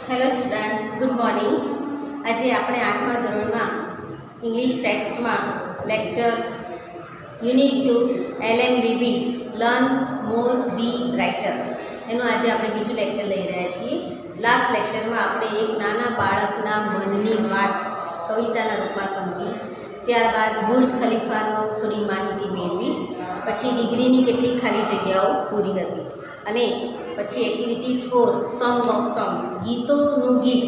Hello students, good morning. આજે આપણે 8મા ધોરણમાં ઇંગ્લિશ ટેક્સ્ટમાં lecture unit 2 LMVB learn more be writer એનું આજે આપણે બીજું લેક્ચર લઈ રહ્યા છીએ. લાસ્ટ લેક્ચરમાં આપણે એક નાના બાળકના મનની વાત કવિતાના રૂપમાં સમજી, ત્યારબાદ બુર્જ ખલીફાનો થોડી માહિતી મેળવી, પછી ડિગ્રીની કેટલીક ખાલી જગ્યાઓ પૂરી હતી અને પછી એક્ટિવિટી 4 સોંગ ઓફ સોંગ્સ, ગીતોનું ગીત.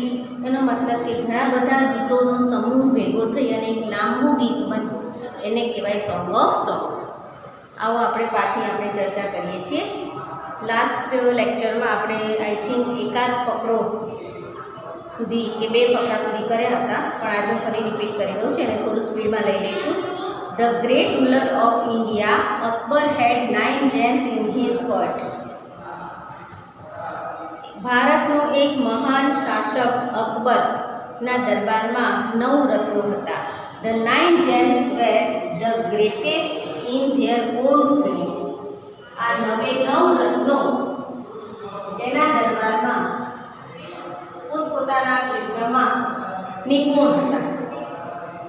એનો મતલબ કે ઘણા બધા ગીતોનો સમૂહ ભેગો થઈ અને એક લાંબુ ગીત બન્યું, એને કહેવાય સોંગ ઓફ સોંગ્સ. આવો આપણે પાઠની આપણે ચર્ચા કરીએ છીએ. લાસ્ટ લેક્ચરમાં આપણે આઈ થિંક એકાદ ફકરો સુધી કે 2 ફકરા સુધી કર્યા હતા, પણ આજે ફરી રિપીટ કરી દઉં છું અને થોડું સ્પીડમાં લઈ લઈશું. The great ruler of India Akbar had 9 gems in his court. ભારતનો એક મહાન શાસક અકબરના દરબારમાં 9 રત્નો હતા. The 9 gems were the greatest in their own fields. આ 9 રત્નો તેના દરબારમાં પોતપોતાના ક્ષેત્રમાં નિપુણ હતા.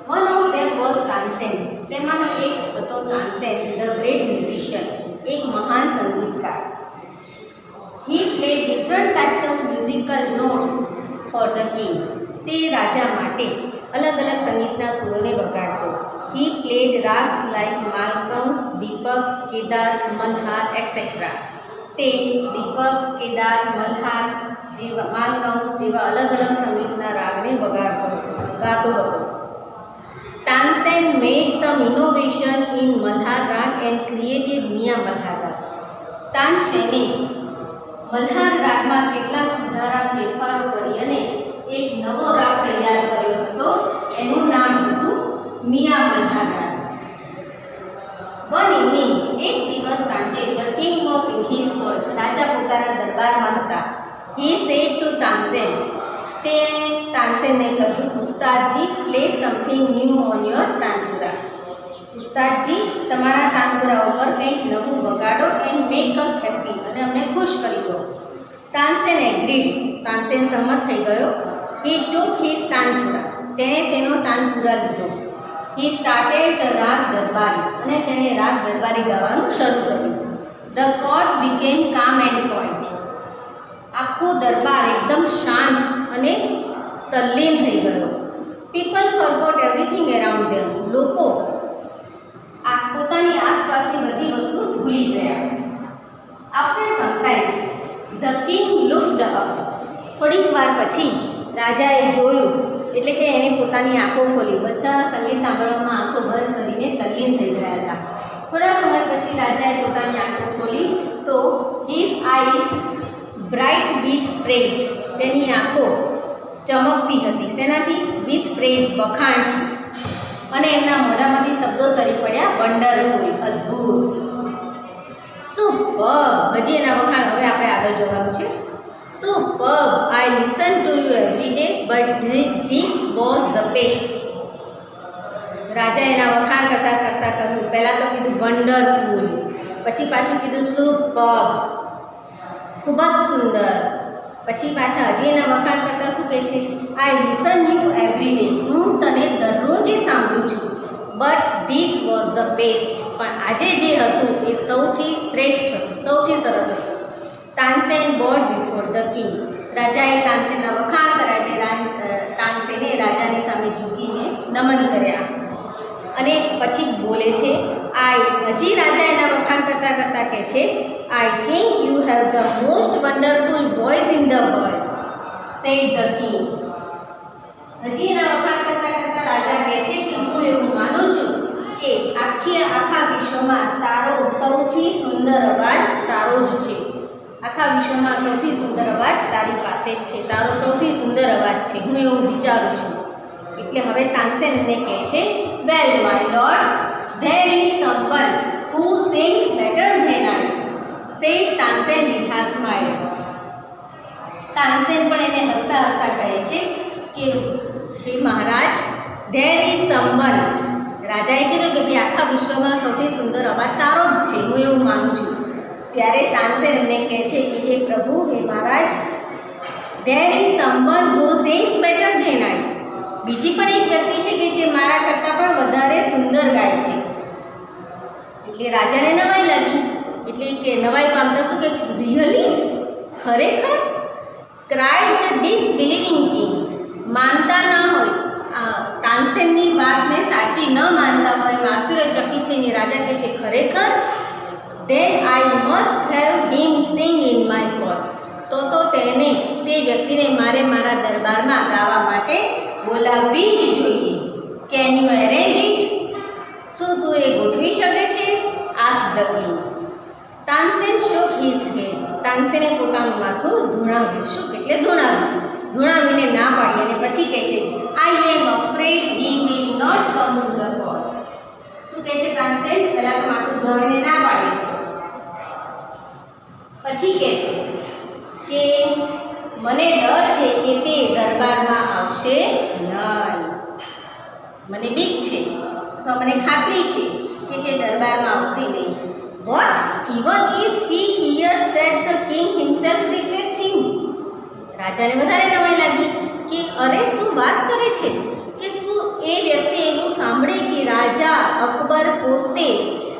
One of them was Tansen. તેમાંનો એક હતો તાનસેન, ધ ગ્રેટ મ્યુઝિશિયન, એક મહાન સંગીતકાર. He played different types of musical notes for the king. તે રાજા માટે અલગ અલગ સંગીતના સુરોને વગાડતો. He played rags like માલકંસ, Deepak, Kedar, Malhar etc. તે દીપક, કેદાર, મલ્હાર જેવા માલકંસ જેવા અલગ અલગ સંગીતના રાગને ગાતો હતો. Tansen made some innovation in Malhar રાગ and created મિયા મલ્હાર રાગ. તાનસેને મલ્હાર રાગમાં કેટલાક સુધારા ફેરફારો કરી અને એક નવો રાગ તૈયાર કર્યો હતો. એનું નામ હતું મિયા મલ્હાર રાગ. વન ઇવનિંગ, એક દિવસ સાંજે, the king was in his court. રાજા પોતાના દરબારમાં હતા. He said to Tansen. તેણે તાનસેનને કહ્યું, ઉસ્તાદજી, play something new on your tanpura. ઉસ્તાદજી, તમારા તાનપુરા ઉપર કંઈક નવું વગાડો એન્ડ મેક અસ હેપી, અને અમને ખુશ કરી દો. તાનસેન એગ્રીડ. તાનસેન સંમત થઈ ગયો. હી ટુક હિઝ તાનપુરા. તેણે તેનો તાનપુરા લીધો. હી સ્ટાર્ટેડ ધ રાગ દરબારી. અને તેણે રાગ દરબારી ગાવાનું શરૂ કર્યું. The court became calm and quiet. આખો દરબાર એકદમ શાંત અને તલ્લીન થઈ ગયો. People forgot everything around them. લોકો પોતાની આસપાસની બધી વસ્તુ ભૂલી ગયા. After some time the king looked up. થોડીક વાર પછી રાજાએ જોયું, એટલે કે એણે પોતાની આંખો ખોલી. બધા સંગીત સાંભળવામાં આંખો બંધ કરીને તલ્લીન થઈ ગયા હતા. થોડા સમય પછી રાજાએ પોતાની આંખો ખોલી તો his eyes bright with praise. તેની આંખો ચમકતી હતી. શેનાથી? વિથ પ્રેઝ, વખાણથી. અને એમના મોઢામાંથી શબ્દો સરી પડ્યા, વન્ડરફુલ, અદ્ભુત, સુપર્બ. હજી એના વખાણ હવે આપણે આગળ જોવાનું છે. Superb, I listen to you every day but this was the best. રાજા એના વખાણ કરતાં કરતાં કહ્યું, પહેલાં તો કીધું વન્ડરફુલ, પછી પાછું કીધું સુપર્બ, ખૂબ જ સુંદર. પછી પાછા હજી એના વખાણ કરતાં શું કહે છે? આઈ લિસન યુ એવરી ડે. હું તને દરરોજે સાંભળું છું. But this was the best. પણ આજે જે હતું એ સૌથી શ્રેષ્ઠ હતું, સૌથી સરસ હતું. Tansen baud before the king. રાજાએ તાનસેનના વખાણ કર્યા એટલે તાનસેને રાજાની સામે ઝૂકીને નમન કર્યા. અને પછી બોલે છે હજી રાજા એના વખાણ કરતાં કરતાં કહે છે, I think you have the most wonderful voice in the world, said the king. હજી એના વખાણ કરતાં કરતાં રાજા કહે છે કે હું એવું માનું છું કે આખા વિશ્વમાં તારો સૌથી સુંદર અવાજ તારો જ છે. આખા વિશ્વમાં સૌથી સુંદર અવાજ તારી પાસે જ છે. તારો સૌથી સુંદર અવાજ છે, હું એવું વિચારું છું. એટલે હવે તાનસેન એમને કહે છે, well my lord, there is someone who sings better than I, said Tansen with a smile. Tansen પણ એને હસતા હસતા કહે છે કે હે મહારાજ, ધેર ઇઝ સમવન. રાજાએ કીધું કે ભાઈ આખા વિશ્વમાં સૌથી સુંદર અવાજ તારો જ છે, હું એવું માનું છું. ત્યારે તાનસેન એમને કહે છે કે હે પ્રભુ, હે મહારાજ, there is someone who sings better than I. બીજી પણ એક વ્યક્તિ છે કે જે મારા કરતાં પણ વધારે સુંદર ગાય છે. એટલે રાજાને નવાઈ લાગી. એટલે કે નવાઈ પામતા શું કહે છે, રિયલી, ખરેખર? Cried the disbelieving king. માનતા ન હોય, તાનસેનની વાતને સાચી ન માનતા હોય, આશ્ચર્યચકિત થઈને રાજા કહે છે, ખરેખર? then I must have him sing in my court. તો તેને, તે વ્યક્તિને મારે મારા દરબારમાં ગાવા માટે બોલાવવી જ જોઈએ. Can you arrange it? શું તું એ ગોઠવી શકે છે? Ask the king. Tansen shook his head. તાનસેને પોતાનું માથું ધૂણાવ્યું. શું એટલે ધૂણાવ્યું? ધૂણાવીને ના પાડી અને પછી કહે છે, I am afraid he will not come to the court. શું કહે છે તાનસેન? પહેલા તો માથું ધૂણાવીને ના પાડે છે, પછી કહે છે કે મને ડર છે કે તે દરબારમાં આવશે નહીં. મને બીક છે અથવા મને ખાતરી છે કે તે દરબારમાં આવશે નહીં. What? Even if he hears that the king himself requests him. રાજાને વધારે નવાઈ લાગી કે અરે શું વાત કરે છે, કે શું એ વ્યક્તિ એવું સાંભળે કે રાજા અકબર પોતે,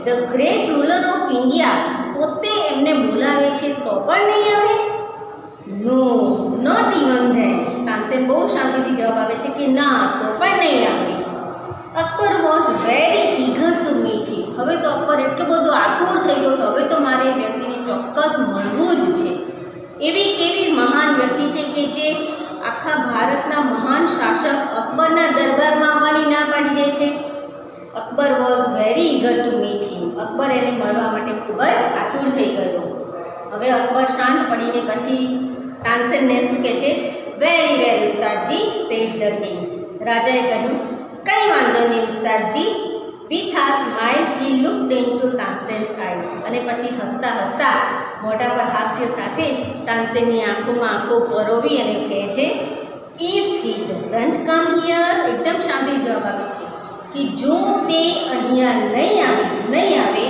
the great ruler of India, પોતે એમને બોલાવે છે તો પણ નહીં આવે? નો, નોટ ઇવન ધેન. તાનસેન બહુ શાંતિથી જવાબ આપે છે કે ના, તો પણ નહીં આવે. Akbar was very eager to meet him. હવે તો અકબર એટલો બધો આતુર થઈ ગયો કે હવે તો મારે એ વ્યક્તિને ચોક્કસ મળવું જ છે. એવી કેવી મહાન વ્યક્તિ છે કે જે આખા ભારતના મહાન શાસક અકબરના દરબારમાં આવવાની ના પાડી દે છે. Akbar was very eager to meet him. Akbar એને મળવા માટે ખૂબ જ આતુર થઈ ગયો. હવે અકબર શાંત પડીને પછી તાનસેનને શું કહે છે, વેરી વેલ ઉસ્તાદજી, સેડ ધ કિંગ. રાજાએ કહ્યું, કંઈ વાંધો નહીં ઉસ્તાદજી. With a smile he looked into Tansen's eyes. અને પછી હસતા હસતા, મોઢા પર હાસ્ય સાથે તાનસેનની આંખોમાં આંખો પરોવી અને કહે છે, if he doesn't come here, એકદમ શાંતિ જવાબ આપે છે કે જો તે અહીંયા નહીં આવે,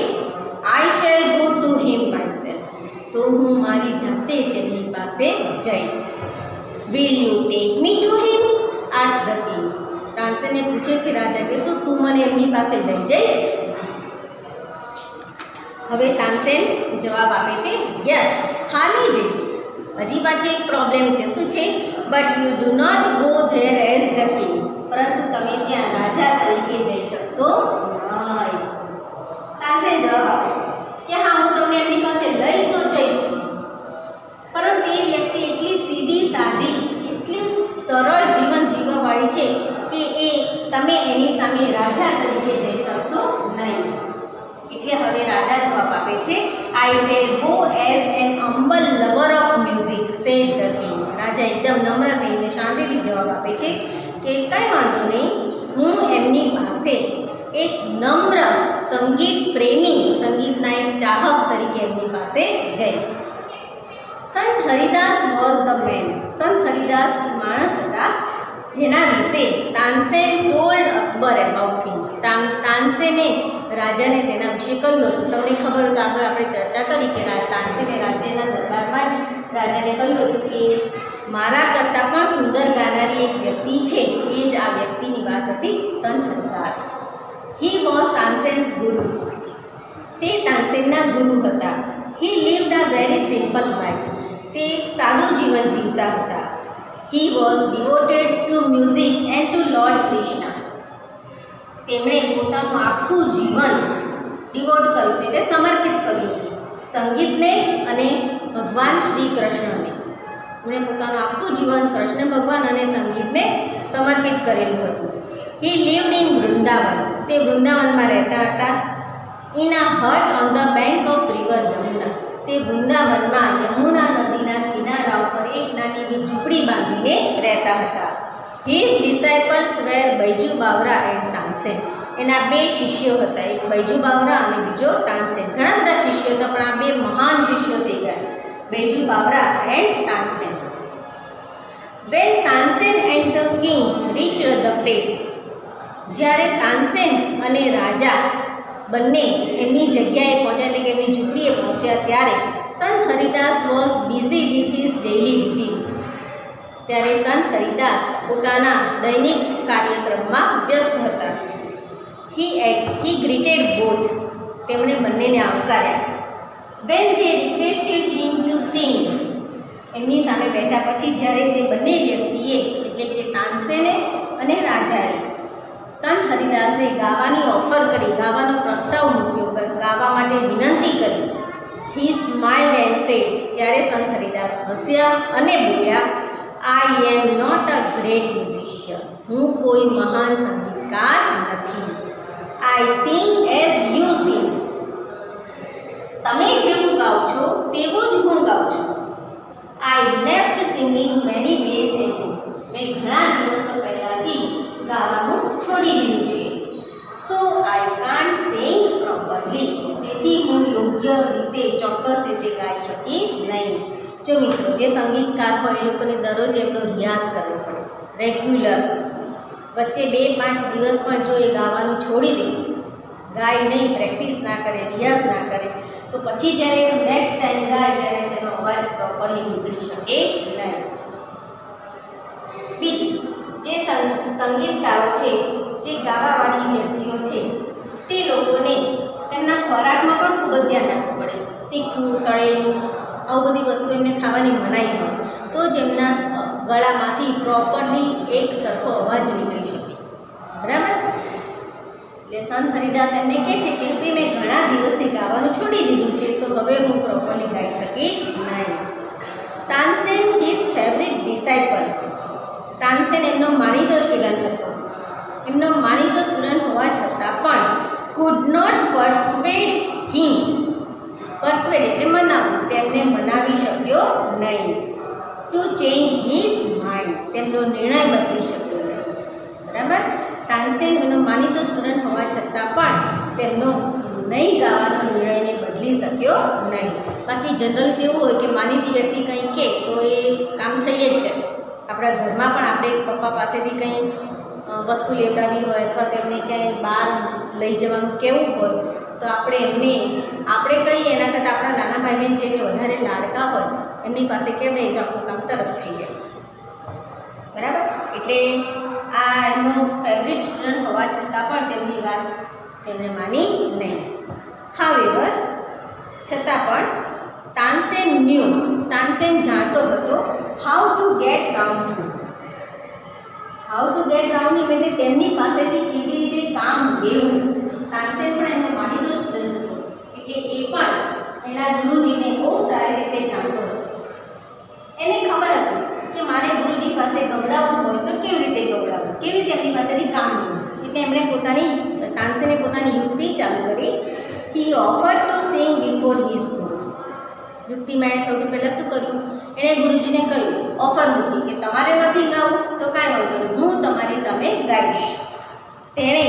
I shall go to him myself. તો હું મારી જાતે તેમની પાસે જઈશ. Will you take me to him? Asked the king. તાનસેને પૂછે છે રાજા કે શું તું મને એમની પાસે લઈ જઈશ? હવે તાનસેન જવાબ આપે છે, યસ, હા લઈ જઈશ. હજી પાછી એક પ્રોબ્લેમ છે. શું છે? But you do not go there as the king. પરંતુ તમે ત્યાં રાજા તરીકે જઈ શકશો નહીં. તાનસેન જવાબ આપે છે કે હા, હું તમને એમની પાસે લઈ તો જઈશ, પરંતુ એ વ્યક્તિ એટલી સીધી સાદી, એટલી સરળ જીવન જીવવાવાળી છે કે તમે એની સામે રાજા તરીકે જઈ શકશો નહીં. એટલે હવે રાજા જવાબ આપે છે, I shall go as an humble lover of music, said the king. રાજા એકદમ નમ્ર થઈને શાંતિથી જવાબ આપે છે કે કંઈ વાંધો નહીં, હું એમની પાસે એક નમ્ર સંગીત પ્રેમી, સંગીતના એક ચાહક તરીકે એમની પાસે જઈશ. સંત હરિદાસ વોઝ ધ મેન. સંત હરિદાસ એ માણસ હતા જેના વિશે તાનસેન ટોલ્ડ અકબર એબાઉટ હિમ. તાનસેને રાજાને તેના વિશે કહ્યું હતું. તમને ખબર હોય તો આગળ આપણે ચર્ચા કરી કે તાનસેને રાજ્યના દરબારમાં જ રાજાને કહ્યું હતું કે મારા કરતાં પણ સુંદર ગાનારી એક વ્યક્તિ છે, એ જ આ વ્યક્તિની વાત હતી, સંત હરિદાસ. હી વોઝ તાનસેન્સ ગુરુ. તે તાનસેનના ગુરુ હતા. He lived a very simple life. તે સાદું જીવન જીવતા હતા. He was devoted to music and to Lord Krishna. તેમણે પોતાનું આખું જીવન ડિવોટ કર્યું, એટલે સમર્પિત કર્યું હતું સંગીતને અને ભગવાન શ્રી કૃષ્ણને. એમણે પોતાનું આખું જીવન કૃષ્ણ ભગવાન અને સંગીતને સમર્પિત કરેલું હતું. હી લીવડ ઇન વૃંદાવન. તે વૃંદાવનમાં રહેતા હતા. In a Hut on the bank of river Yamuna. તે વૃંદાવનમાં યમુના નદીના કિનારા ઉપર એક નાની એવી ઝૂંપડી બાંધીને રહેતા હતા. His disciples were Baiju Bawra and Tansen. એના બે શિષ્યો હતા, એક બૈજુ બાવરા અને બીજો તાનસેન. ઘણા બધા શિષ્યો હતા, પણ આ બે મહાન શિષ્યો થઈ ગયા, Baiju Bawra and Tansen. When Tansen and the king reach the place. જ્યારે તાનસેન અને રાજા બંને એમની જગ્યાએ પહોંચ્યા એટલે કે એમની ઝૂંપડીએ પહોંચ્યા ત્યારે Sant Haridas was busy with his daily routine. ત્યારે સંત હરિદાસ પોતાના દૈનિક કાર્યક્રમમાં વ્યસ્ત હતા. હી ગ્રીટેડ બોથ. તેમણે બંનેને આવકાર્યા. When they requested him to sing. એમની સામે બેઠા પછી જ્યારે તે બંને વ્યક્તિએ એટલે કે તાનસેને અને રાજાએ સંત હરિદાસને ગાવાની ઓફર કરી, ગાવાનો પ્રસ્તાવ મૂક્યો, ગાવા માટે વિનંતી કરી. He smiled and said. ત્યારે સંત હરિદાસ હસ્યા અને બોલ્યા, I am not a great musician. હું કોઈ મહાન સંગીતકાર નથી. I sing as you sing. તમે જેવું ગાઓ છો તેવું જ હું ગાઉં છું. I left singing many days ago. મેં ઘણા દિવસો પહેલાંથી ગાવાનું છોડી દીધું છે. So I can't sing properly. તેથી હું યોગ્ય રીતે, ચોક્કસ રીતે ગાઈ શકીશ નહીં. જો મિત્રો, જે સંગીતકાર હોય એ લોકોને દરરોજ એમનો રિયાઝ કરવો પડે, રેગ્યુલર. વચ્ચે 2-5 દિવસ પણ જો એ ગાવાનું છોડી દે, ગાય નહીં, પ્રેક્ટિસ ના કરે, રિયાઝ ના કરે, તો પછી જ્યારે નેક્સ્ટ ટાઈમ ગાય ત્યારે તેનો અવાજ પ્રોપરલી નીકળી શકે નહીં. બીજું, જે સંગીતકારો છે, જે ગાવાવાળી વ્યક્તિઓ છે, તે લોકોને તેમના ખોરાકમાં પણ ખૂબ જ ધ્યાન રાખવું પડે. તીખું, તળેલું, આવું બધી વસ્તુ એમને ખાવાની મનાઈ હોય તો જ એમના ગળામાંથી પ્રોપરલી એક સરખો અવાજ નીકળી શકે. બરાબર? એટલે સંત હરિદાસ એમને કહે છે કે ભાઈ મેં ઘણા દિવસથી ગાવાનું છોડી દીધું છે, તો હવે હું પ્રોપરલી ગાઈ શકીશ નહીં. Tansen his favourite disciple. Tansen એમનો માનીતો સ્ટુડન્ટ હતો. એમનો માનીતો સ્ટુડન્ટ હોવા છતાં પણ કુડ નોટ પરસ્વેડ હિમ. પરસ્વેડ એટલે મનાવવું. તેમને મનાવી શક્યો નહીં. To change his mind. તેમનો નિર્ણય બદલી શક્યો નહીં. બરાબર? તાનસેન એનો માનીતો સ્ટુડન્ટ હોવા છતાં પણ તેમનો નહીં ગાવાનો નિર્ણયને બદલી શક્યો નહીં. બાકી જનરલ તેવું હોય કે માનીતી વ્યક્તિ કંઈ કહે તો એ કામ થઈ જ જાય. આપણા ઘરમાં પણ આપણે પપ્પા પાસેથી કંઈ વસ્તુ લેવડાવી હોય અથવા તેમને ક્યાંય બહાર લઈ જવાનું કહેવું હોય તો આપણે કહીએ એના કરતાં આપણા નાના ભાઈ બહેન જેને વધારે લાડકા હોય એમની પાસે કહેવાય તો આપણું કામ તરત થઈ જાય. બરાબર? એટલે આ એમનો ફેવરિટ સ્ટુડન્ટ હોવા છતાં પણ તેમની વાત તેમણે માની નહીં. હાવેવર, છતાં પણ તાનસેન જાણતો હતો how to get round him. How to get round him એટલે તેમની પાસેથી કેવી રીતે કામ લેવું. તાનસેન પણ એમનો માનીતો સ્ટુડન્ટ હતો એટલે એ પણ એના ગુરુજીને બહુ સારી રીતે જાણતો હતો. એને ખબર હતી કે મારે ગુરુજી પાસે ગવડાવવું હોય તો કેવી રીતે ગવડાવવું, કેવી રીતે એમની પાસેથી કામ લેવું. એટલે એમણે તાનસેને પોતાની યુક્તિ ચાલુ કરી. He offered to sing before his guru. યુક્તિમાં એણે સૌથી પહેલાં શું કર્યું? એણે ગુરુજીને કહ્યું, ઓફર મૂકી કે તમારે નથી ગાવું તો કાંઈ વાંધો નહીં, હું તમારી સામે ગાઈશ. તેણે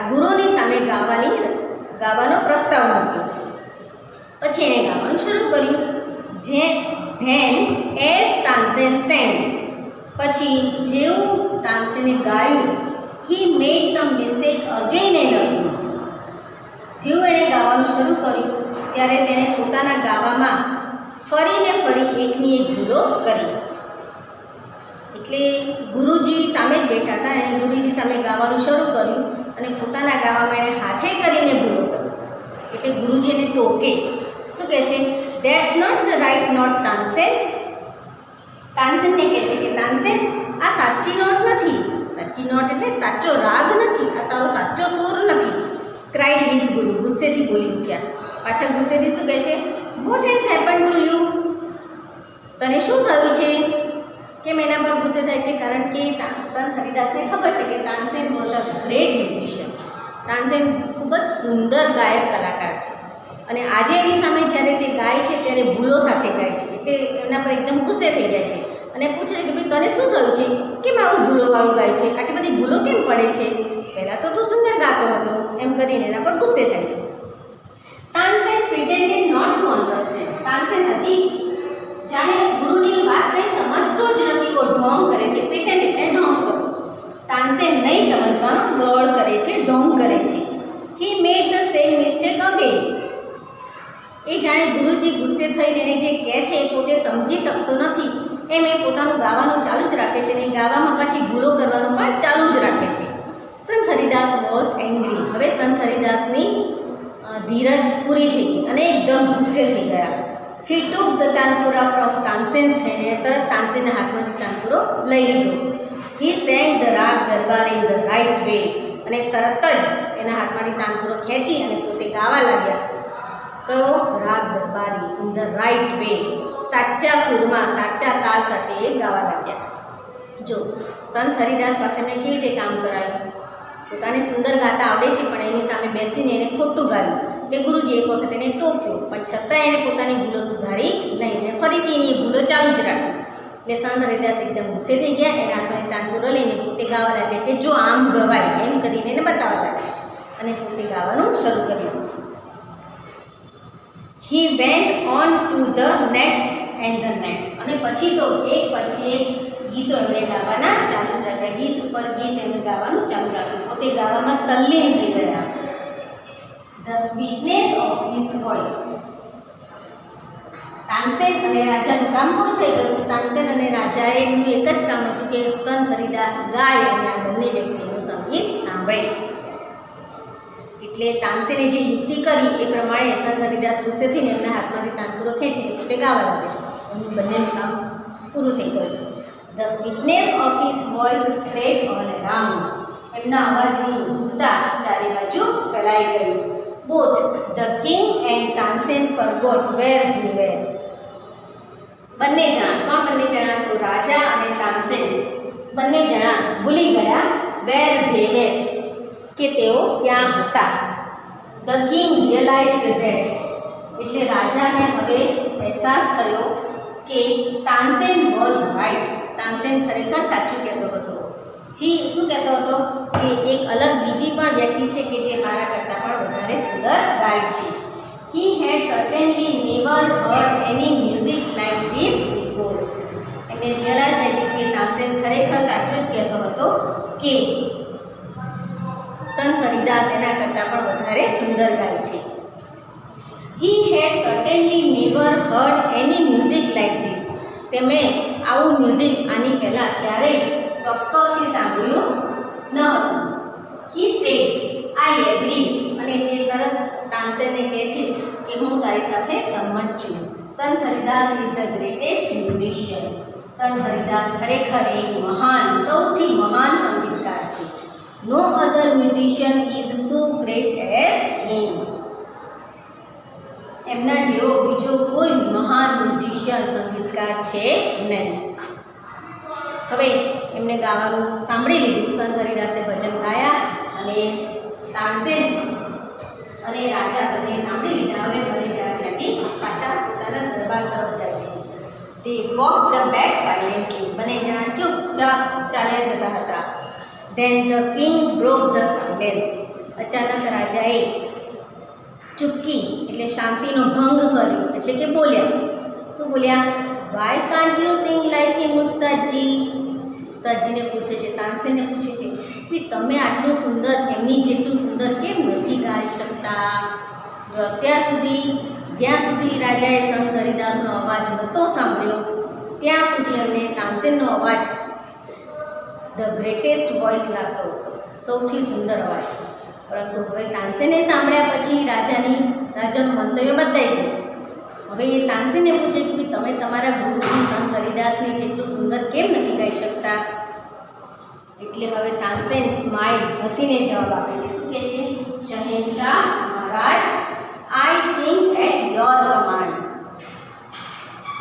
ગુરુની સામે ગાવાનો પ્રસ્તાવ મૂક્યો. પછી એણે ગાવાનું શરૂ કર્યું. Then as Tansen sang. પછી જેવું તાનસેને ગાયું, he made some mistake again and again. જેવું એણે ગાવાનું શરૂ કર્યું ત્યારે તેણે પોતાના ગાવામાં ફરીને ફરી એકની એક ભૂલો કરી. એટલે ગુરુજી સામે જ બેઠા હતા, એણે ગુરુજી સામે ગાવાનું શરૂ કર્યું અને પોતાના ગાવામાં એણે હાથે કરીને ભૂલો કરી. એટલે ગુરુજી એને ટોકે. શું કહે છે? That's not the right note Tansen. તાનસેનને કહે છે કે તાનસેન, આ સાચી નોટ નથી. સાચી નોટ એટલે સાચો રાગ નથી, આ તારો સાચો સૂર નથી. ક્રાઇડ હિઝ ગુરુ. ગુસ્સેથી બોલી ઉઠ્યા. પાછા ગુસ્સેથી શું કહે છે? What has happen to you. તને શું થયું છે? કેમ એના પર ગુસ્સે થાય છે? કારણ કે સંત હરિદાસને ખબર છે કે Tansen was a great musician. Tansen ખૂબ જ સુંદર ગાયક કલાકાર છે અને આજે એની સામે જ્યારે તે ગાય છે ત્યારે ભૂલો સાથે ગાય છે. એટલે એના પર એકદમ ગુસ્સે થઈ જાય છે અને પૂછે કે ભાઈ તને શું થયું છે? કેમ આવું ભૂલોવાળું ગાય છે? આટલી બધી ભૂલો કેમ પડે છે? પહેલાં તો તું સુંદર ગાતો હતો. એમ કરીને એના પર ગુસ્સે થાય છે. Tansen pretended not to understand. Tansen હજી જાણે ગુરુની વાત કંઈ સમજતો જ નથી, કો ઢોંગ કરે છે. પ્રિટેન્ડ એટલે ઢોંગ કરો. તાનસેન નહીં સમજવાનો ડોળ કરે છે, ઢોંગ કરે છે. He made the same mistake again. એ જાણે ગુરુજી ગુસ્સે થઈને એને જે કહે છે એ પોતે સમજી શકતો નથી એમ એ પોતાનું ગાવાનું ચાલુ જ રાખે છે અને ગાવામાં પાછી ભૂલો કરવાનું પણ ચાલુ જ રાખે છે. સંત હરિદાસ વોઝ એંગ્રી. હવે સંત હરિદાસની ધીરજ પૂરી થઈ ગઈ અને એકદમ ગુસ્સે થઈ ગયા. He took the tanpura from Tansen's hand. એ તરત તાનસેનના હાથમાંથી તાનપુરો લઈ લીધો. હી સેંગ ધ રાગ દરબાર ઇન ધ રાઇટ વે. અને તરત જ એના હાથમાંથી તાનપુરો ખેંચી અને પોતે ગાવા લાગ્યા. કયો? રાગ દરબારી, ઇન ધ રાઇટ વે. સાચા સુરમાં સાચા તાલ સાથે એ ગાવા લાગ્યા. જો સંત હરિદાસ પાસે એમણે કેવી રીતે કામ કરાયું. પોતાને સુંદર ગાતા આવડે છે પણ એની સામે બેસીને એને ખોટું ગાયું. એટલે ગુરુજી એક વખત એને ટોક્યો પણ છતાં એને પોતાની ભૂલો સુધારી નહીં અને ફરીથી એની ભૂલો ચાલુ જ રાખી. એટલે સંત હરિદાસ એકદમ ગુસ્સે થઈ ગયા. એના હાથમાંથી તાનપુરો લઈને પોતે ગાવા લાગ્યા કે જો આમ ગવાય એમ કરીને એને બતાવવા લાગ્યા અને પોતે ગાવાનું શરૂ કર્યું. He went on to the next and the next. અને પછી તો એક પછી એક ગીતો એમણે ગાવાના ચાલુ જ રાખ્યા. ગીત ઉપર ગીત એમણે ગાવાનું ચાલુ રાખ્યું. પોતે ગાવામાં તલ્લીન થઈ ગયા. The sweetness of his voice. Tansen અને રાજાનું કામ પૂરું થઈ ગયું. તાનસેન અને રાજાએનું એક જ કામ હતું કે સંત હરિદાસ ગાય અને આ બંને વ્યક્તિનું સંગીત સાંભળે. એટલે તાનસેને જે યુક્તિ કરી એ પ્રમાણે સંત હરિદાસ ગુસ્સે થઈને એમના હાથમાંથી તાનપુરો ખેંચીને પોતે ગાવા લાગ્યા. એમનું બંનેનું કામ પૂરું થઈ ગયું. The sweetness of his voice spread all around. એમના અવાજની મધુરતા ચારે બાજુ ફેલાઈ ગઈ. Both the king and Tansen forgot where they were. બંને જણા, કોણ બંને જણા? તો રાજા અને તાનસેન બંને જણા ભૂલી ગયા વેર ધે વેર, કે તેઓ ક્યાં હતા. The king realised that. એટલે રાજાને હવે અહેસાસ થયો કે તાનસેન વોઝ રાઇટ. તાનસેન ખરેખર સાચું કહેતો હતો. હી શું કહેતો હતો કે એક અલગ બીજી પણ વ્યક્તિ છે કે જે મારા કરતાં પણ વધારે સુંદર ગાય છે. He had certainly never heard any music like this before. એમને રિયલાઇઝ થઈ ગયું કે તાનસેન ખરેખર સાચું જ કહેતો હતો કે સંત હરિદાસ એના કરતાં પણ વધારે સુંદર ગાય છે. He had certainly never heard any music like this. તેમણે આવું મ્યુઝિક આની પહેલાં ક્યારેય ચોક્કસથી સાંભળ્યું ન હતું. He said I agree. અને તે તરત તાનસેનને કહે છે કે હું તારી સાથે સંમત છું. Sant Haridas is the greatest musician. Sant Haridas ખરેખર એક મહાન, સૌથી મહાન સંગીતકાર છે. No other musician is so great as him. એમના જેવો બીજો કોઈ મહાન મ્યુઝિશિયન સંગીતકાર છે નહીં. હવે એમને ગાવાનું સાંભળી લીધું. સંત હરિદાસે ભજન ગાયા અને તાનસેન અને રાજા બંને સાંભળી લીધા. હવે બંને જણા ત્યાંથી પાછા પોતાના દરબાર તરફ જાય છે. તે વોક ધ બેક સાયલેન્ટલી. બંને જણા ચૂપચાપ ચાલ્યા જતા હતા. Then the king broke the silence. અચાનક રાજાએ ચૂપકી એટલે શાંતિનો ભંગ કર્યો. એટલે કે બોલ્યા. શું બોલ્યા? Why can't you sing like him ઉસ્તાદજી. ઉસ્તાદજીને પૂછે છે, તાનસેનને પૂછે છે કે તમે આટલું સુંદર, એમની જેટલું સુંદર કેમ નથી ગાઈ શકતા? જો અત્યાર સુધી જ્યાં સુધી રાજાએ સંત હરિદાસનો અવાજ નહોતો સાંભળ્યો ત્યાં સુધી એમને તાનસેનનો અવાજ ધ ગ્રેટેસ્ટ વોઇસ લાગતો હતો, સૌથી સુંદર અવાજ. પરંતુ હવે તાનસેને સાંભળ્યા પછી રાજાનું મંતવ્ય બદલાઈ ગયું. હવે એ તાનસેનને પૂછે કે તમે તમારા ગુરુજી સંત હરિદાસને જેટલું સુંદર કેમ નથી ગાઈ શકતા? એટલે હવે તાનસેન સ્માઇલ હસીને જવાબ આપે છે. શું કહે છે? શહેનશાહ મહારાજ, આઈ સિંગ એટ યોર કમાન્ડ.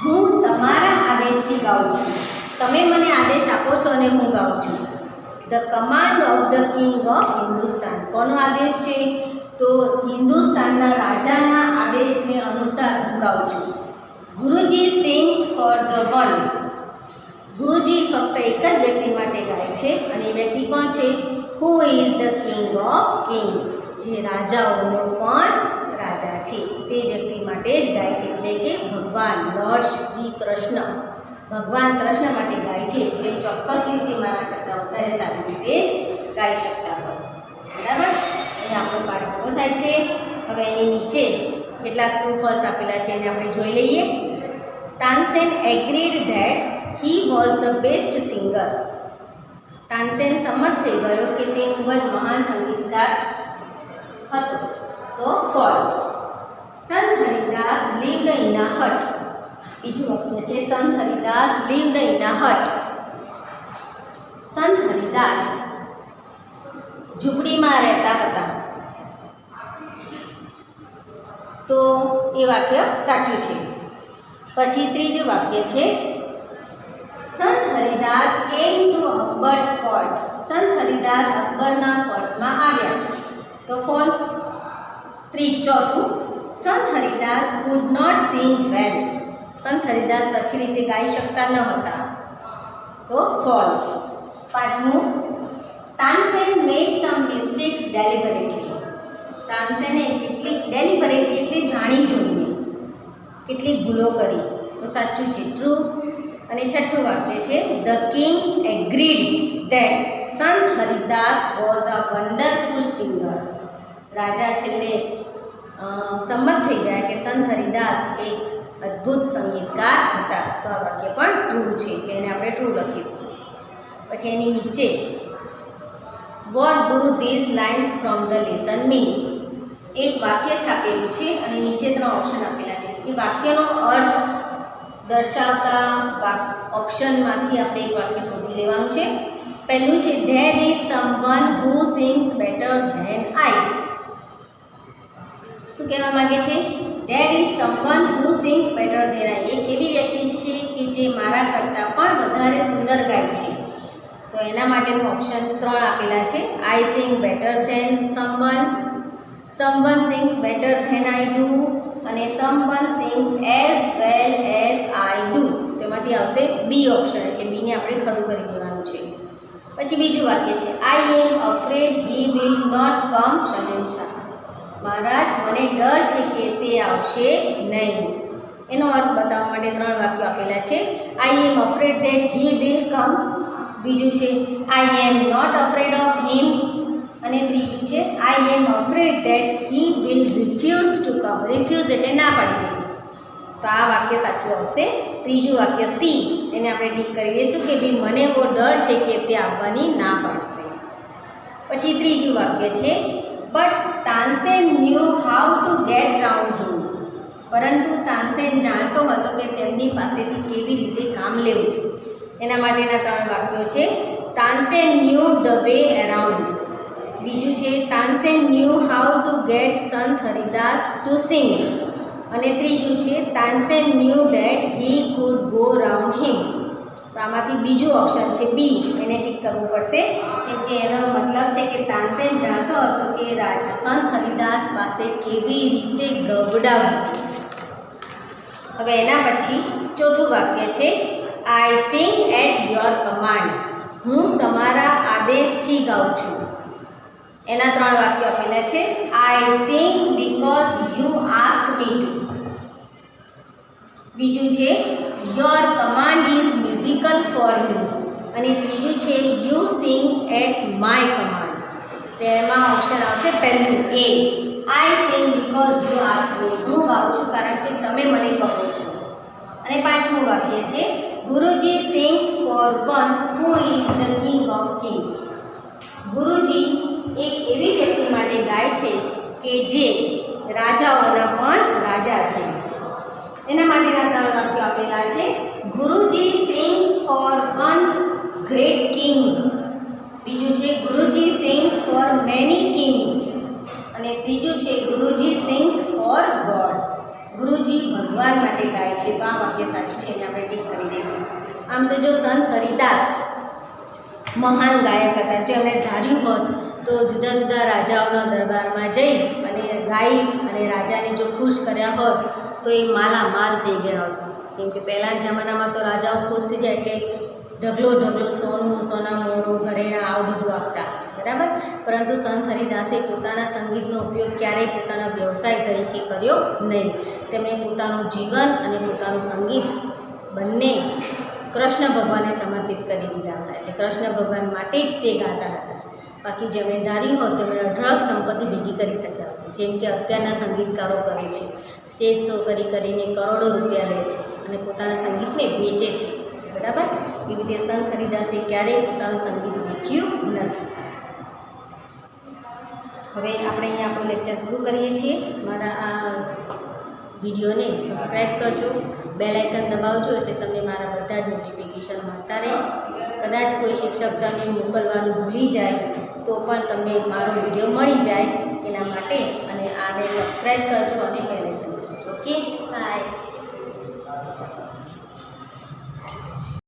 હું તમારા આદેશથી ગાઉં છું. તમે મને આદેશ આપો છો અને હું ગાઉં છું. The command of the king of Hindustan. કોનો આદેશ છે? તો હિન્દુસ્તાનના રાજાના આદેશને અનુસાર હું ગાઉં છું. ગુરુજી સિંગ્સ ફોર ધ વન. ગુરુજી ફક્ત એક જ વ્યક્તિ માટે ગાય છે અને એ વ્યક્તિ કોણ છે? હુ is the king of Kings. જે રાજાઓનો પણ રાજા છે તે વ્યક્તિ માટે જ ગાય છે. એટલે કે ભગવાન લોર્ડ શ્રી કૃષ્ણ, ભગવાન કૃષ્ણ માટે ગાય છે. તે ચોક્કસ રીતે મારા કરતાં વધારે સારી રીતે જ ગાઈ શકતા હોય. બરાબર? અહીંયા આપણો પાઠ પૂરો થાય છે. હવે એની નીચે કેટલાક ટ્રુ ફોલ્સ આપેલા છે એને આપણે જોઈ લઈએ. Tansen agreed that he was the best singer. Tansen સંમત થઈ ગયો કે તે ખૂબ જ મહાન સંગીતકાર હતો. તો ફોલ્સ. સંત Haridas lived in a hut. બીજું વાક્ય છે સંત Haridas lived in a hut. સંત હરિદાસ ઝૂંપડીમાં રહેતા હતા. તો એ વાક્ય સાચું છે. પછી ત્રીજું વાક્ય છે સંત હરિદાસ કેમ ટુ અકબર્સ કોર્ટ. સંત હરિદાસ અકબરના કોર્ટમાં આવ્યા. તો ફોલ્સ. ચોથું સંત હરિદાસ કુડ નોટ સિંગ વેલ. સંત હરિદાસ સરખી રીતે ગાઈ શકતા ન હતા. તો ફોલ્સ. પાંચમું તાનસેન મેડ સમ મિસ્ટેક્સ ડેલિબરેટલી. તાનસેને કેટલીક ડેલિબરેટલી એટલે જાણી જોઈને કેટલીક ભૂલો કરી. તો સાચું છે, ટ્રુ. અને છઠ્ઠું વાક્ય છે the king agreed that Sant Haridas was a wonderful singer. રાજા છેલ્લે સંમત થઈ ગયા કે સંત હરિદાસ એક અદ્ભુત સંગીતકાર હતા. તો આ વાક્ય પણ ટ્રુ છે, એને આપણે ટ્રુ લખીશું. પછી એની નીચે what do these lines from the lesson mean. એક વાક્ય છાપેલું છે અને નીચે 3 ઓપ્શન આપેલા છે. એ વાક્યનો અર્થ દર્શાવતા ઓપ્શનમાંથી આપણે એક વાક્ય શોધી લેવાનું છે. પહેલું છે there is someone who sings better than I. શું કહેવા માગે છે? There is someone who sings better than I. એક એવી વ્યક્તિ છે કે જે મારા કરતાં પણ વધારે સુંદર ગાય છે. તો એના માટેનું ઓપ્શન 3 આપેલા છે. I sing better than someone, someone sings better than I do અને someone sings as well as I do. તેમાંથી આવશે બી ઓપ્શન, એટલે બીને આપણે ખરું કરી દેવાનું છે. પછી બીજું વાક્ય છે I am afraid he will not come શહેનશાહ. મહારાજ મને ડર છે કે તે આવશે નહીં. એનો અર્થ બતાવવા માટે 3 વાક્યો આપેલા છે. I am afraid that he will come. બીજું છે I am not afraid of him. અને ત્રીજું છે I am afraid that he will refuse to come. Refuse એટલે ના પાડી દેવી. તો આ વાક્ય સાચું આવશે. ત્રીજું વાક્ય સી, એને આપણે ટીક કરી દઈશું કે ભાઈ મને એવો ડર છે કે તે આવવાની ના પાડશે. પછી ત્રીજું વાક્ય છે but Tansen knew how to get round him. પરંતુ તાનસેન જાણતો હતો કે તેમની પાસેથી કેવી રીતે કામ લેવું. એના માટેના 3 વાક્યો છે Tansen knew the way around. બીજું છે Tansen knew how to get Sant Haridas to sing. અને ત્રીજું છે Tansen knew that he could go round him. તો આમાંથી બીજું ઓપ્શન છે બી, એને ટીક કરવું પડશે કેમ કે એનો મતલબ છે કે તાનસેન જાણતો હતો કે રાજા સંત હરિદાસ પાસે કેવી રીતે ગવડાવવું. હવે એના પછી ચોથું વાક્ય છે I Singh at your command. હું તમારા આદેશથી ગાઉં છું. એના 3 વાક્યો આપેલા છે I sing because you ask me to. બીજું છે your command is musical for me. અને ત્રીજું છે you sing at my command. તેમાં ઓપ્શન આવશે પહેલું A, I sing because you ask me. હું ગાઉં છું કારણ કે તમે મને કહો છો. અને 5મું વાક્ય છે Guruji sings for one who is the king of kings. Guruji એક એવી વ્યક્તિ માટે ગાય છે કે જે રાજાઓના પણ રાજા છે. એના માટેના 3 વાક્યો આપેલા છે Guruji sings for one great king. બીજું છે Guruji sings for many kings. અને ત્રીજું છે Guruji sings for God. Guruji ભગવાન માટે ગાય છે. તો આ વાક્ય સાચું છે, એને આપણે ટીક કરી દઈશું. આમ તો જો સંત હરિદાસ મહાન ગાયક હતા. જો એમણે ધાર્યું હોત તો જુદા જુદા રાજાઓના દરબારમાં જઈ અને ગાઈ અને રાજાને જો ખુશ કર્યા હોત તો એ માલામાલ થઈ ગયા હોત. કેમ કે પહેલાંના જમાનામાં તો રાજાઓ ખુશ થઈ જાય એટલે ઢગલો ઢગલો સોનું, સોના મોરું, ઘરેણાં આવું બધું આપતા, બરાબર. પરંતુ સંત હરિદાસે પોતાના સંગીતનો ઉપયોગ ક્યારેય પોતાના વ્યવસાય તરીકે કર્યો નહીં. તેમણે પોતાનું જીવન અને પોતાનું સંગીત બંને કૃષ્ણ ભગવાનને સમર્પિત કરી દીધા હતા. એટલે કૃષ્ણ ભગવાન માટે જ તે ગાતા હતા. બાકી જેમણે ધાર્યું હોત તેમણે અઢળક સંપત્તિ ભેગી કરી શક્યા હોત. જેમ કે અત્યારના સંગીતકારો કરે છે, સ્ટેજ શો કરીને કરોડો રૂપિયા લે છે અને પોતાના સંગીતને વેચે છે. બરાબર, એવી રીતે સંત હરિદાસે ક્યારેય પોતાનું સંગીત વેચ્યું નથી. હવે આપણે અહીંયા આપણું લેક્ચર પૂરું કરીએ છીએ. મારા આ વિડીયોને સબસ્ક્રાઈબ કરજો, બેલ આઇકન દબાવજો એટલે તમને મારા બધા જ નોટિફિકેશન મળતા રહે. કદાચ કોઈ શિક્ષક તમને મોકલવાનું ભૂલી જાય તો પણ તમને મારો વિડીયો મળી જાય એના માટે. અને આને સબસ્ક્રાઈબ કરજો અને બેલ આઇકન દબાવજો. ઓકે.